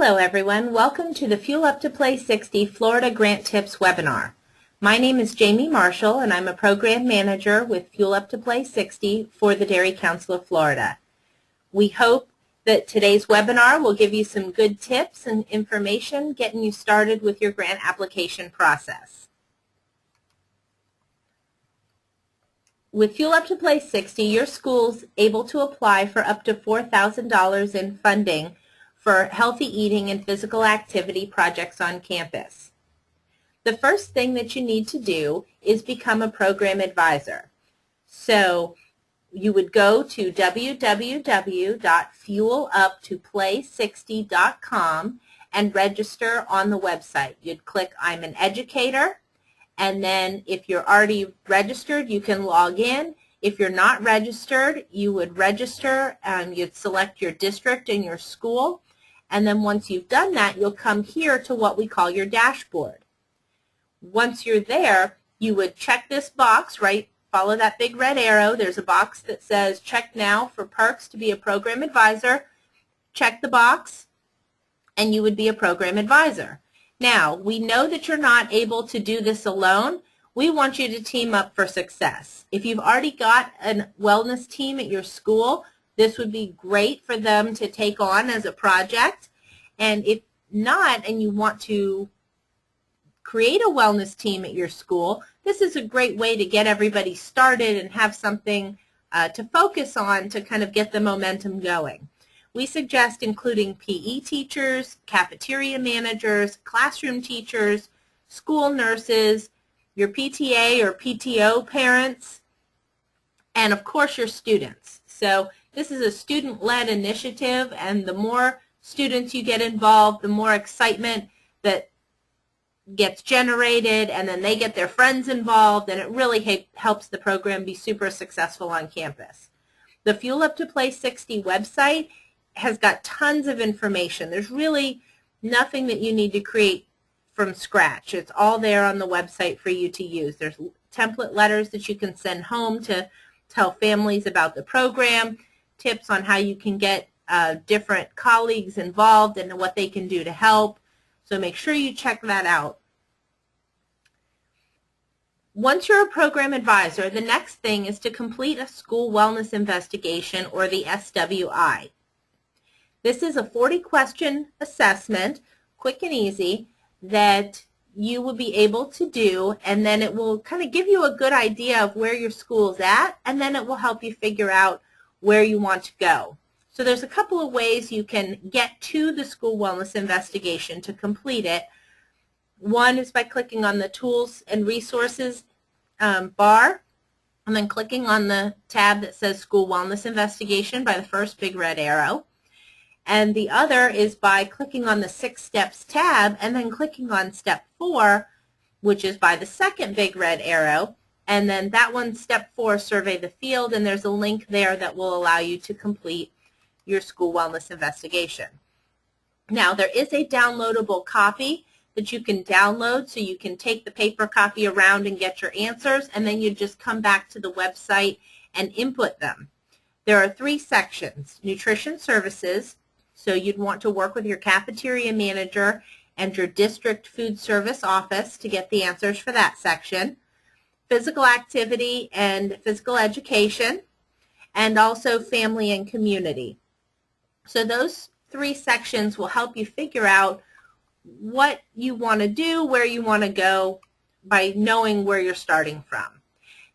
Hello everyone, welcome to the Fuel Up to Play 60 Florida Grant Tips webinar. My name is Jamie Marshall and I'm a Program Manager with Fuel Up to Play 60 for the Dairy Council of Florida. We hope that today's webinar will give you some good tips and information getting you started with your grant application process. With Fuel Up to Play 60, your school's able to apply for up to $4,000 in funding for healthy eating and physical activity projects on campus. The first thing that you need to do is become a program advisor. So you would go to www.fueluptoplay60.com and register on the website. You'd click I'm an educator, and then if you're already registered, you can log in. If you're not registered, you would register and you'd select your district and your school. And then once you've done that, you'll come here to what we call your dashboard. Once you're there, you would check this box, right? Follow that big red arrow. There's a box that says check now for perks to be a program advisor. Check the box and you would be a program advisor. Now, we know that you're not able to do this alone. We want you to team up for success. If you've already got a wellness team at your school, this would be great for them to take on as a project. And if not, and you want to create a wellness team at your school, this is a great way to get everybody started and have something to focus on to kind of get the momentum going. We suggest including PE teachers, cafeteria managers, classroom teachers, school nurses, your PTA or PTO parents, and of course your students. So this is a student-led initiative, and the more students you get involved, the more excitement that gets generated, and then they get their friends involved, and it really helps the program be super successful on campus. The Fuel Up to Play 60 website has got tons of information. There's really nothing that you need to create from scratch. It's all there on the website for you to use. There's template letters that you can send home to tell families about the program, tips on how you can get different colleagues involved and what they can do to help. So make sure you check that out. Once you're a program advisor, the next thing is to complete a school wellness investigation, or the SWI. This is a 40-question assessment, quick and easy, that you will be able to do, and then it will kind of give you a good idea of where your school's at, and then it will help you figure out where you want to go. So there's a couple of ways you can get to the school wellness investigation to complete it. One is by clicking on the Tools and Resources bar, and then clicking on the tab that says School Wellness Investigation by the first big red arrow. And the other is by clicking on the 6 Steps tab and then clicking on Step 4, which is by the second big red arrow. And then that one, Step 4, Survey the Field, and there's a link there that will allow you to complete your school wellness investigation. Now, there is a downloadable copy that you can download, so you can take the paper copy around and get your answers, and then you just come back to the website and input them. There are 3 sections: nutrition services, so you'd want to work with your cafeteria manager and your district food service office to get the answers for that section; physical activity and physical education; and also family and community. So those 3 sections will help you figure out what you want to do, where you want to go, by knowing where you're starting from.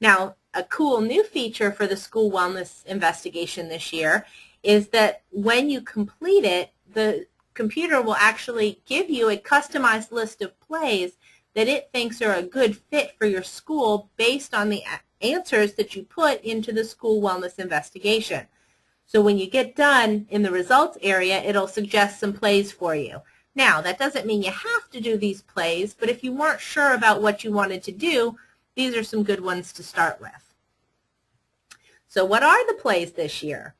Now, a cool new feature for the school wellness investigation this year is that when you complete it, the computer will actually give you a customized list of plays that it thinks are a good fit for your school based on the answers that you put into the school wellness investigation. So when you get done in the results area, it'll suggest some plays for you. Now, that doesn't mean you have to do these plays, but if you weren't sure about what you wanted to do, these are some good ones to start with. So what are the plays this year?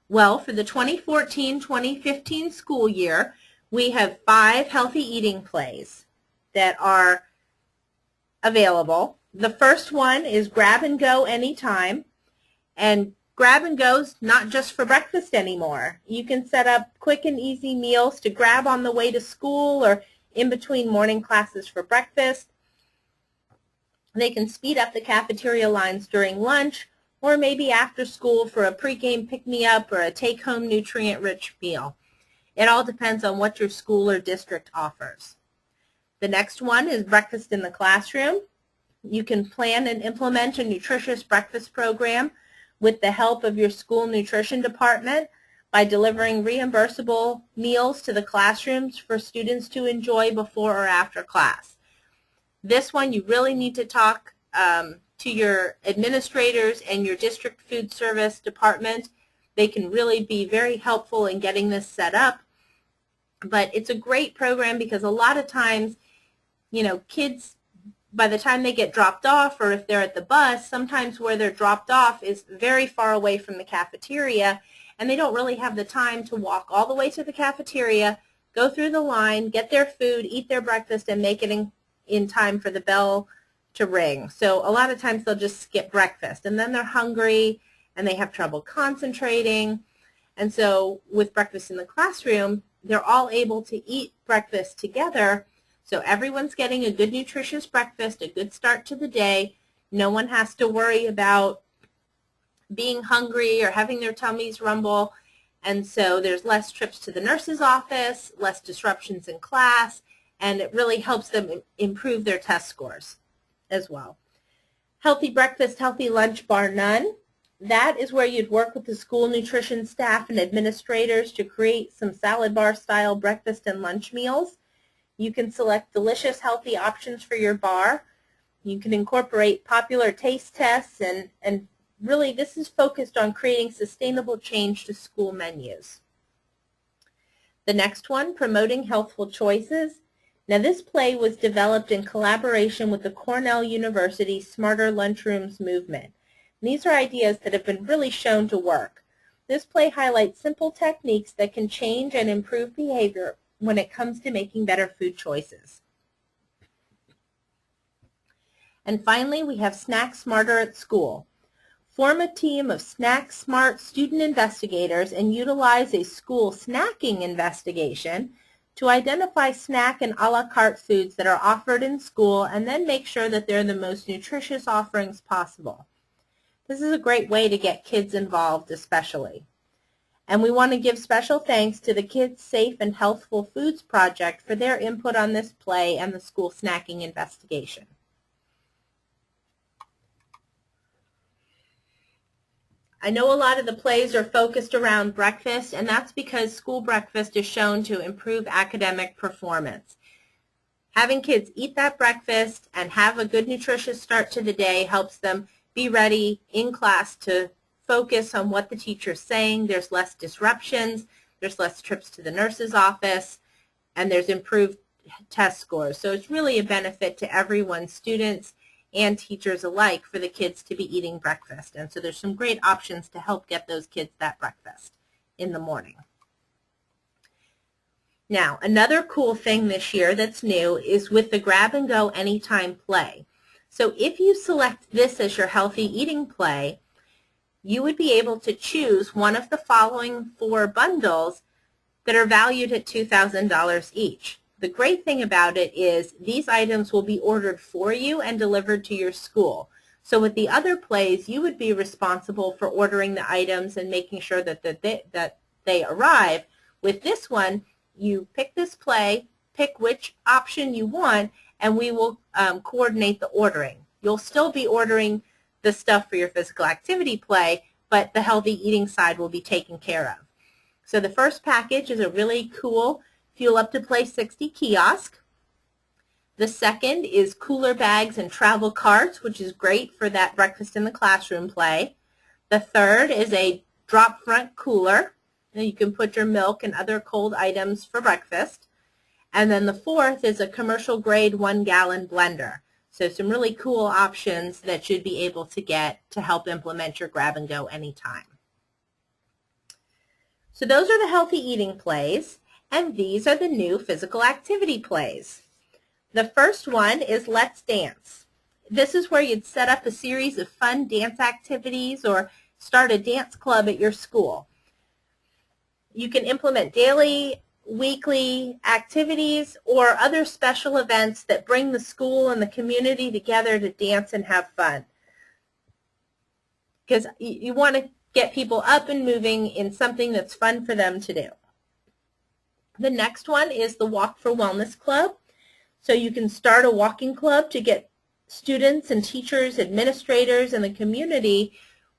Well, for the 2014-2015 school year, we have 5 healthy eating plays that are available. The first one is Grab and Go Anytime, and Grab and go's not just for breakfast anymore. You can set up quick and easy meals to grab on the way to school or in between morning classes for breakfast. They can speed up the cafeteria lines during lunch or maybe after school for a pregame pick-me-up or a take-home nutrient-rich meal. It all depends on what your school or district offers. The next one is breakfast in the classroom. You can plan and implement a nutritious breakfast program with the help of your school nutrition department by delivering reimbursable meals to the classrooms for students to enjoy before or after class. This one you really need to talk to your administrators and your district food service department. They can really be very helpful in getting this set up. But it's a great program because a lot of times, you know, kids, by the time they get dropped off or if they're at the bus, sometimes where they're dropped off is very far away from the cafeteria and they don't really have the time to walk all the way to the cafeteria, go through the line, get their food, eat their breakfast, and make it in time for the bell to ring. So a lot of times they'll just skip breakfast and then they're hungry and they have trouble concentrating. And so with breakfast in the classroom, they're all able to eat breakfast together. So everyone's getting a good nutritious breakfast, a good start to the day. No one has to worry about being hungry or having their tummies rumble. And so there's less trips to the nurse's office, less disruptions in class, and it really helps them improve their test scores as well. Healthy breakfast, healthy lunch, bar none. That is where you'd work with the school nutrition staff and administrators to create some salad bar style breakfast and lunch meals. You can select delicious, healthy options for your bar. You can incorporate popular taste tests, and really this is focused on creating sustainable change to school menus. The next one, promoting healthful choices. Now this play was developed in collaboration with the Cornell University Smarter Lunchrooms movement. And these are ideas that have been really shown to work. This play highlights simple techniques that can change and improve behavior when it comes to making better food choices. And finally, we have Snack Smarter at School. Form a team of Snack Smart student investigators and utilize a school snacking investigation to identify snack and a la carte foods that are offered in school and then make sure that they're the most nutritious offerings possible. This is a great way to get kids involved especially. And we want to give special thanks to the Kids Safe and Healthful Foods Project for their input on this play and the school snacking investigation. I know a lot of the plays are focused around breakfast, and that's because school breakfast is shown to improve academic performance. Having kids eat that breakfast and have a good nutritious start to the day helps them be ready in class to focus on what the teacher's saying. There's less disruptions, there's less trips to the nurse's office, and there's improved test scores. So it's really a benefit to everyone, students and teachers alike, for the kids to be eating breakfast. And so there's some great options to help get those kids that breakfast in the morning. Now, another cool thing this year that's new is with the Grab and Go Anytime play. So if you select this as your healthy eating play, you would be able to choose one of the following 4 bundles that are valued at $2,000 each. The great thing about it is these items will be ordered for you and delivered to your school. So with the other plays, you would be responsible for ordering the items and making sure that they arrive. With this one, you pick this play, pick which option you want, and we will coordinate the ordering. You'll still be ordering the stuff for your physical activity play, but the healthy eating side will be taken care of. So the first package is a really cool Fuel Up to Play 60 kiosk. The second is cooler bags and travel carts, which is great for that breakfast in the classroom play. The third is a drop front cooler. You can put your milk and other cold items for breakfast. And then the fourth is a commercial grade 1-gallon blender. So some really cool options that you'd be able to get to help implement your Grab and Go anytime. So those are the healthy eating plays, and these are the new physical activity plays. The first one is Let's Dance. This is where you'd set up a series of fun dance activities or start a dance club at your school. You can implement daily, weekly activities or other special events that bring the school and the community together to dance and have fun. Because you want to get people up and moving in something that's fun for them to do. The next one is the Walk for Wellness Club. So you can start a walking club to get students and teachers, administrators, and the community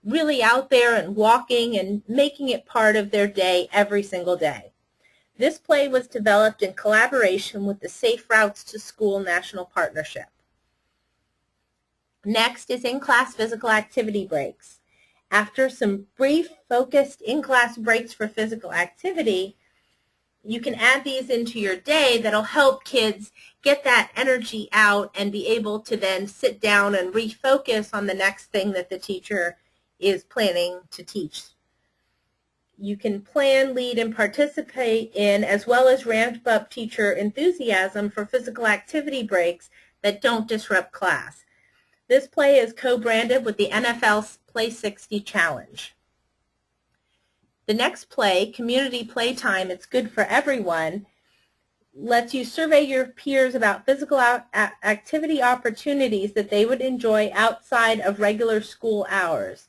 really out there and walking and making it part of their day every single day. This play was developed in collaboration with the Safe Routes to School National Partnership. Next is in-class physical activity breaks. After some brief, focused in-class breaks for physical activity, you can add these into your day that'll help kids get that energy out and be able to then sit down and refocus on the next thing that the teacher is planning to teach. You can plan, lead, and participate in, as well as ramp up teacher enthusiasm for physical activity breaks that don't disrupt class. This play is co-branded with the NFL FUTP60 Challenge. The next play, Community Playtime, It's Good for Everyone, lets you survey your peers about physical activity opportunities that they would enjoy outside of regular school hours.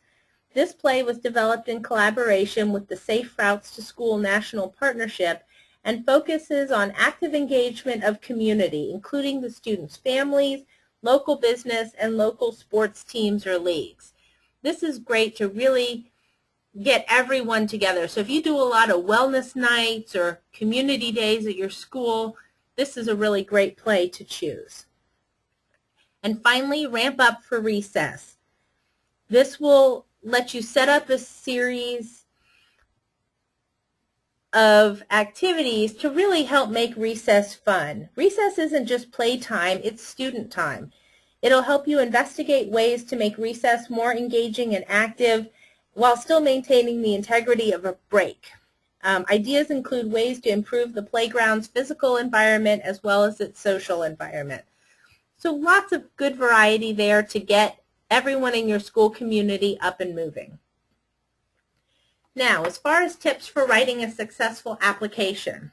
This play was developed in collaboration with the Safe Routes to School National Partnership and focuses on active engagement of community, including the students' families, local business, and local sports teams or leagues. This is great to really get everyone together. So if you do a lot of wellness nights or community days at your school, this is a really great play to choose. And finally, Ramp Up for Recess. This will let you set up a series of activities to really help make recess fun. Recess isn't just playtime, it's student time. It'll help you investigate ways to make recess more engaging and active while still maintaining the integrity of a break. Ideas include ways to improve the playground's physical environment as well as its social environment. So lots of good variety there to get everyone in your school community up and moving. Now, as far as tips for writing a successful application,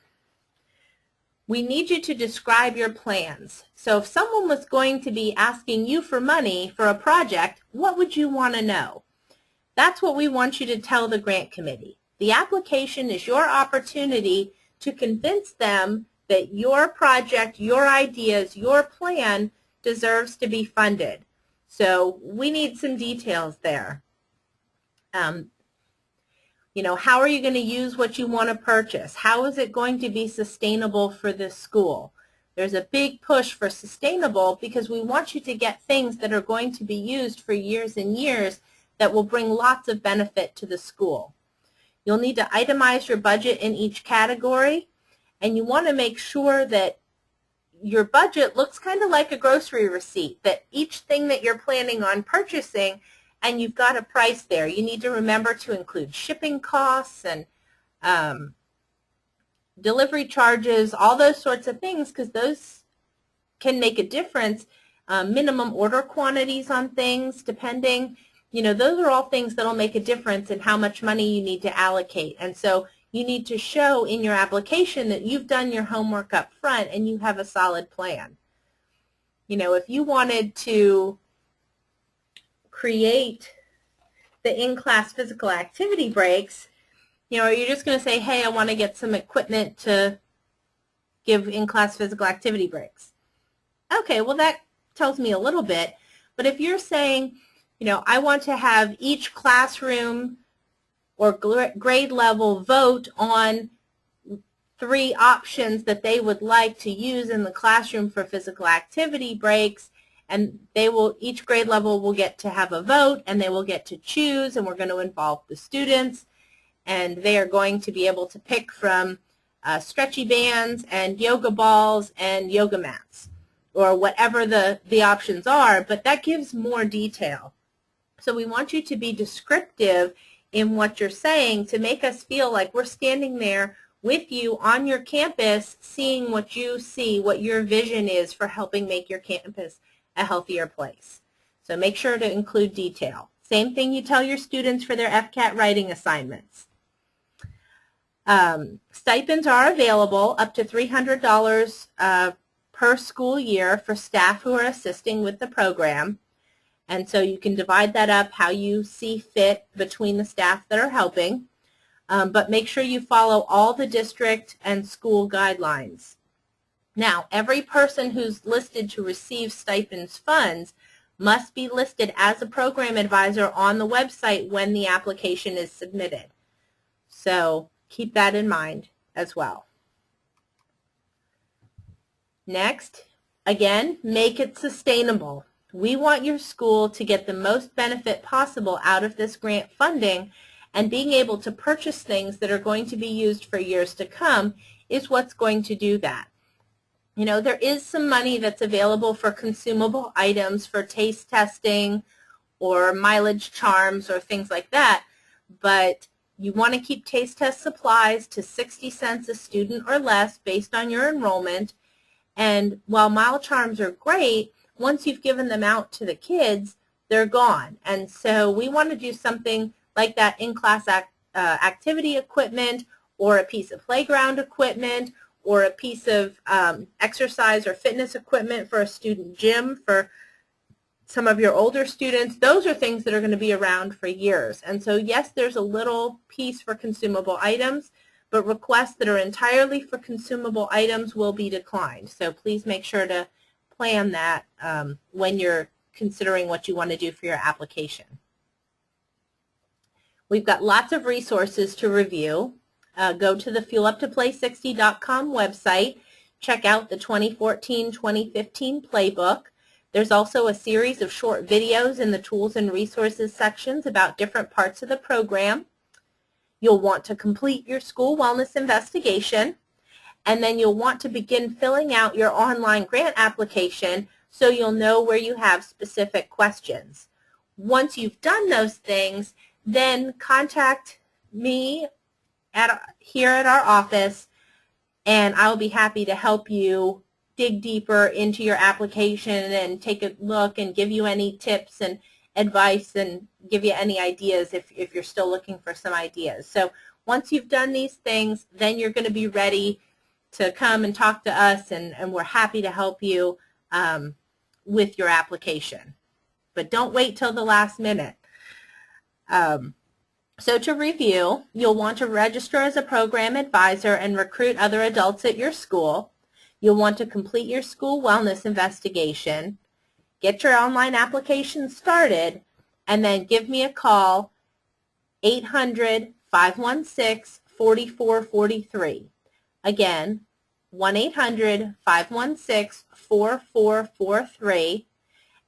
we need you to describe your plans. So if someone was going to be asking you for money for a project, what would you want to know? That's what we want you to tell the grant committee. The application is your opportunity to convince them that your project, your ideas, your plan deserves to be funded. So we need some details there. How are you going to use what you want to purchase? How is it going to be sustainable for this school? There's a big push for sustainable because we want you to get things that are going to be used for years and years that will bring lots of benefit to the school. You'll need to itemize your budget in each category, and you want to make sure that your budget looks kind of like a grocery receipt, that each thing that you're planning on purchasing, and you've got a price there. You need to remember to include shipping costs and delivery charges, all those sorts of things, because those can make a difference. Minimum order quantities on things, depending. Those are all things that will make a difference in how much money you need to allocate. And so you need to show in your application that you've done your homework up front and you have a solid plan. If you wanted to create the in-class physical activity breaks, are you just going to say, hey, I want to get some equipment to give in-class physical activity breaks? Okay, well that tells me a little bit. But if you're saying, I want to have each classroom or grade level vote on 3 options that they would like to use in the classroom for physical activity breaks, and each grade level will get to have a vote, and they will get to choose, and we're going to involve the students, and they are going to be able to pick from stretchy bands and yoga balls and yoga mats, or whatever the options are, but that gives more detail. So we want you to be descriptive in what you're saying to make us feel like we're standing there with you on your campus, seeing what you see, what your vision is for helping make your campus a healthier place. So make sure to include detail. Same thing you tell your students for their FCAT writing assignments. Stipends are available up to $300 per school year for staff who are assisting with the program. And so you can divide that up how you see fit between the staff that are helping. But make sure you follow all the district and school guidelines. Now, every person who's listed to receive stipends funds must be listed as a program advisor on the website when the application is submitted. So keep that in mind as well. Next, again, make it sustainable. We want your school to get the most benefit possible out of this grant funding, and being able to purchase things that are going to be used for years to come is what's going to do that. You know, there is some money that's available for consumable items for taste testing or mileage charms or things like that, but you want to keep taste test supplies to 60 cents a student or less based on your enrollment. And while mile charms are great, once you've given them out to the kids, they're gone. And so we want to do something like that in-class activity equipment, or a piece of playground equipment, or a piece of exercise or fitness equipment for a student gym for some of your older students. Those are things that are going to be around for years. And so yes, there's a little piece for consumable items, but requests that are entirely for consumable items will be declined. So please make sure to plan that when you're considering what you want to do for your application. We've got lots of resources to review. Go to the FUTP60.com website. Check out the 2014-2015 playbook. There's also a series of short videos in the tools and resources sections about different parts of the program. You'll want to complete your school wellness investigation, and then you'll want to begin filling out your online grant application so you'll know where you have specific questions. Once you've done those things, then contact me here at our office, and I'll be happy to help you dig deeper into your application and take a look and give you any tips and advice and give you any ideas if you're still looking for some ideas. So once you've done these things, then you're going to be ready to come and talk to us, and we're happy to help you with your application. But don't wait till the last minute. So to review, you'll want to register as a program advisor and recruit other adults at your school. You'll want to complete your school wellness investigation, get your online application started, and then give me a call, 800-516-4443. Again, 1-800-516-4443.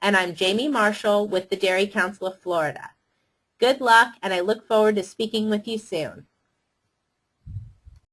And I'm Jamie Marshall with the Dairy Council of Florida. Good luck, and I look forward to speaking with you soon.